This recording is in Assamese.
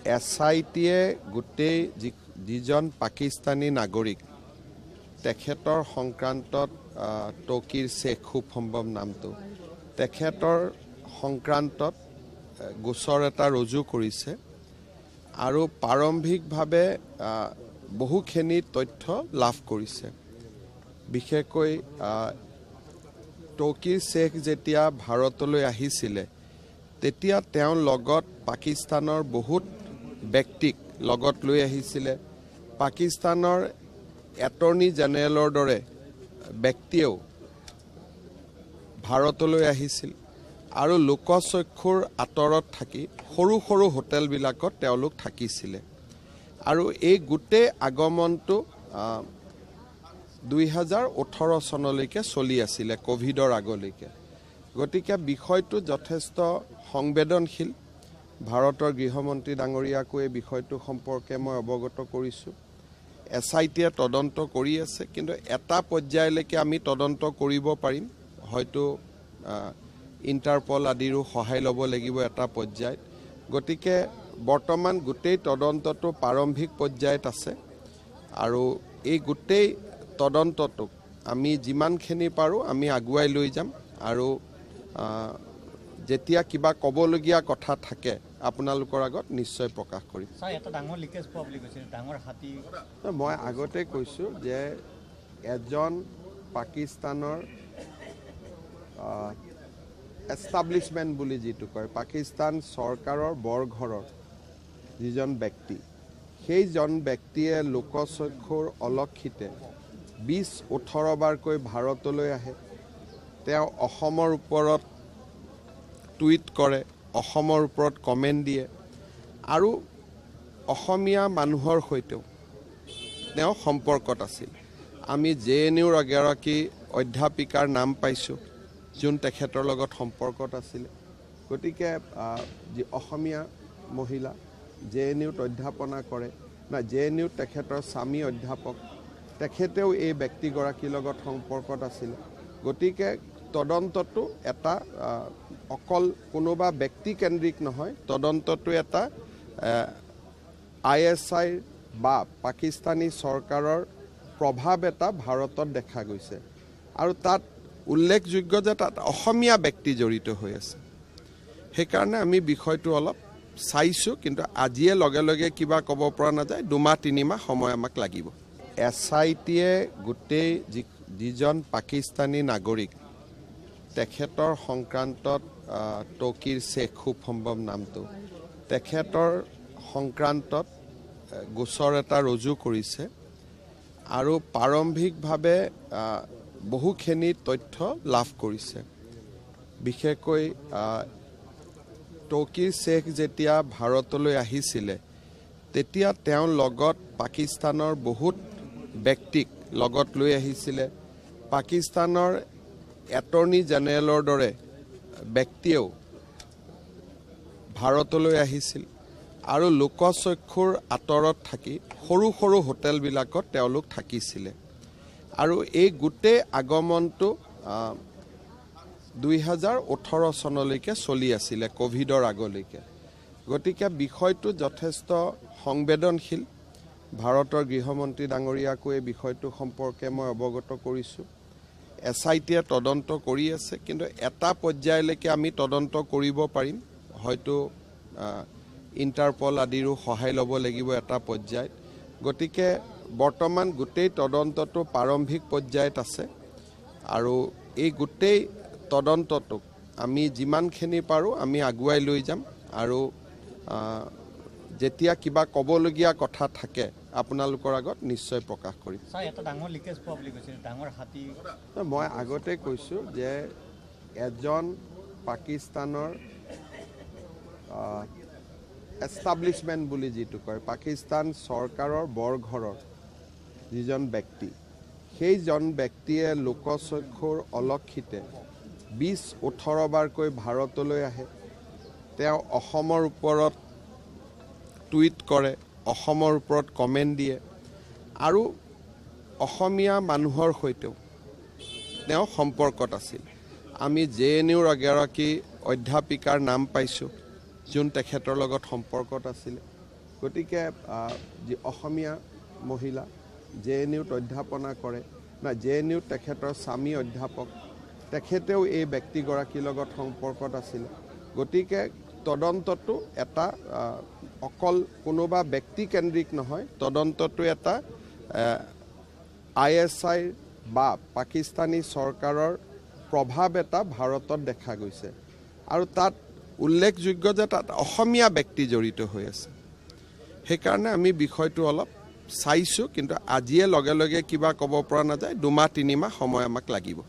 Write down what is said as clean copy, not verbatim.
SITয়ে গোটেই যিজন পাকিস্তানী নাগৰিক তেখেতৰ সংক্ৰান্তত তৌকিৰ শেখ খুব সম্ভৱ নামটো তেখেতৰ সংক্ৰান্তত গোচৰ এটা ৰুজু কৰিছে আৰু প্ৰাৰম্ভিকভাৱে বহুখিনি তথ্য লাভ কৰিছে। বিশেষকৈ তৌকিৰ শেখ যেতিয়া ভাৰতলৈ আহিছিলে তেতিয়া তেওঁৰ লগত পাকিস্তানৰ বহুত ব্যক্তিক লগত লৈ আহিছিলে। পাকিস্তানৰ এটৰ্নি জেনেৰেলৰ দৰে ব্যক্তিয়েও ভাৰতলৈ আহিছিল আৰু লোকচক্ষুৰ আঁতৰত থাকি সৰু সৰু হোটেলবিলাকত তেওঁলোক থাকিছিলে আৰু এই গোটেই আগমনটো 2018 চনলৈকে চলি আছিলে, কোভিডৰ আগলৈকে। গতিকে বিষয়টো যথেষ্ট সংবেদনশীল। ভাৰতৰ গৃহমন্ত্ৰী ডাঙৰীয়াকো এই বিষয়টো সম্পৰ্কে মই অৱগত কৰিছোঁ। SITয়ে তদন্ত কৰি আছে, কিন্তু এটা পৰ্যায়লৈকে আমি তদন্ত কৰিব পাৰিম। হয়তো ইণ্টাৰপল আদিৰো সহায় ল'ব লাগিব এটা পৰ্যায়ত। গতিকে বৰ্তমান গোটেই তদন্তটো প্ৰাৰম্ভিক পৰ্যায়ত আছে আৰু এই গোটেই তদন্তটোক আমি যিমানখিনি পাৰোঁ আমি আগুৱাই লৈ যাম আৰু যেতিয়া কিবা ক'বলগীয়া কথা থাকে আপোনালোকৰ আগত নিশ্চয় প্ৰকাশ কৰিম। মই আগতে কৈছোঁ যে এজন পাকিস্তানৰ এষ্টাব্লিছমেণ্ট বুলি যিটো কয়, পাকিস্তান চৰকাৰৰ বৰঘৰৰ যিজন ব্যক্তি, সেইজন ব্যক্তিয়ে লোকচক্ষুৰ অলক্ষিতে 20-18 বাৰকৈ ভাৰতলৈ আহে। তেওঁ অসমৰ ওপৰত টুইট কৰে, অসমৰ ওপৰত কমেণ্ট দিয়ে আৰু অসমীয়া মানুহৰ সৈতেও তেওঁ সম্পৰ্কত আছিল। আমি JNUৰ এগৰাকী অধ্যাপিকাৰ নাম পাইছোঁ যোন তেখেতৰ লগত সম্পৰ্কত আছিলে। গতিকে যি অসমীয়া মহিলা JNUত অধ্যাপনা কৰে, JNUত তেখেতৰ স্বামী অধ্যাপক, তেখেতেও এই ব্যক্তিগৰাকীৰ লগত সম্পৰ্কত আছিলে। গতিকে তদন্তটো এটা অকল কোনোবা ব্যক্তিকেন্দ্ৰিক নহয়, তদন্তটো এটা ISI বা পাকিস্তানী চৰকাৰৰ প্ৰভাৱ এটা ভাৰতত দেখা গৈছে আৰু তাত উল্লেখযোগ্য যে তাত অসমীয়া ব্যক্তি জড়িত হৈ আছে। সেইকাৰণে আমি বিষয়টো অলপ চাইছোঁ, কিন্তু আজিয়ে লগে লগে কিবা ক'ব পৰা নাযায়। 2-3 মাহ সময় আমাক লাগিব। SITয়ে গোটেই যিজন পাকিস্তানী নাগৰিক তেখেতৰ সংক্ৰান্তত তৌকিৰ শেখ খুব সম্ভৱ নামটো তেখেতৰ সংক্ৰান্তত গোচৰ এটা ৰুজু কৰিছে আৰু প্ৰাৰম্ভিকভাৱে বহুখিনি তথ্য লাভ কৰিছে। বিশেষকৈ তৌকিৰ শেখ যেতিয়া ভাৰতলৈ আহিছিলে তেতিয়া তেওঁৰ লগত পাকিস্তানৰ বহুত ব্যক্তিক লগত লৈ আহিছিলে। পাকিস্তানৰ এটৰ্নি জেনেৰেলৰ দৰে ব্যক্তিয়েও ভাৰতলৈ আহিছিল আৰু লোকচক্ষুৰ আঁতৰত থাকি সৰু সৰু হোটেলবিলাকত তেওঁলোক থাকিছিলে আৰু এই গোটেই আগমনটো 2018 চনলৈকে চলি আছিলে, কোভিডৰ আগলৈকে। গতিকে বিষয়টো যথেষ্ট সংবেদনশীল। ভাৰতৰ গৃহমন্ত্ৰী ডাঙৰীয়াকো এই বিষয়টো সম্পৰ্কে মই অৱগত কৰিছোঁ। SITয়ে তদন্ত কৰি আছে, কিন্তু এটা পৰ্যায়লৈকে আমি তদন্ত কৰিব পাৰিম। হয়তো ইণ্টাৰপল আদিৰো সহায় ল'ব লাগিব এটা পৰ্যায়ত। গতিকে বৰ্তমান গোটেই তদন্তটো প্ৰাৰম্ভিক পৰ্যায়ত আছে আৰু এই গোটেই তদন্তটোক আমি যিমানখিনি পাৰোঁ আমি আগুৱাই লৈ যাম আৰু যেতিয়া কিবা ক'বলগীয়া কথা থাকে আপোনালোকৰ আগত নিশ্চয় প্ৰকাশ কৰিম। মই আগতে কৈছোঁ যে এজন পাকিস্তানৰ এষ্টাব্লিছমেণ্ট বুলি যিটো কয়, পাকিস্তান চৰকাৰৰ বৰঘৰৰ যিজন ব্যক্তি, সেইজন ব্যক্তিয়ে লোকচক্ষুৰ অলক্ষিতে 20-18 বাৰকৈ ভাৰতলৈ আহে। তেওঁ অসমৰ ওপৰত টুইট কৰে, অসমৰ ওপৰত কমেণ্ট দিয়ে আৰু অসমীয়া মানুহৰ সৈতেও তেওঁ সম্পৰ্কত আছিল। আমি JNUৰ এগৰাকী অধ্যাপিকাৰ নাম পাইছোঁ যোন তেখেতৰ লগত সম্পৰ্কত আছিলে। গতিকে যি অসমীয়া মহিলা JNUত অধ্যাপনা কৰে না JNUত তেখেতৰ স্বামী অধ্যাপক তেখেতেও এই ব্যক্তিগৰাকীৰ লগত সম্পৰ্কত আছিলে গতিকে তদন্তটো এটা অকল কোনোবা ব্যক্তিকেন্দ্ৰিক নহয় তদন্তটো এটা ISI বা পাকিস্তানী চৰকাৰৰ প্ৰভাৱ এটা ভাৰতত দেখা গৈছে আৰু তাত উল্লেখযোগ্য যে তাত অসমীয়া ব্যক্তি জড়িত হৈ আছে সেইকাৰণে আমি বিষয়টো অলপ চাইছোঁ কিন্তু আজিয়ে লগে লগে কিবা ক'ব পৰা নাযায় 2 মাহ 3 মাহ সময় আমাক লাগিব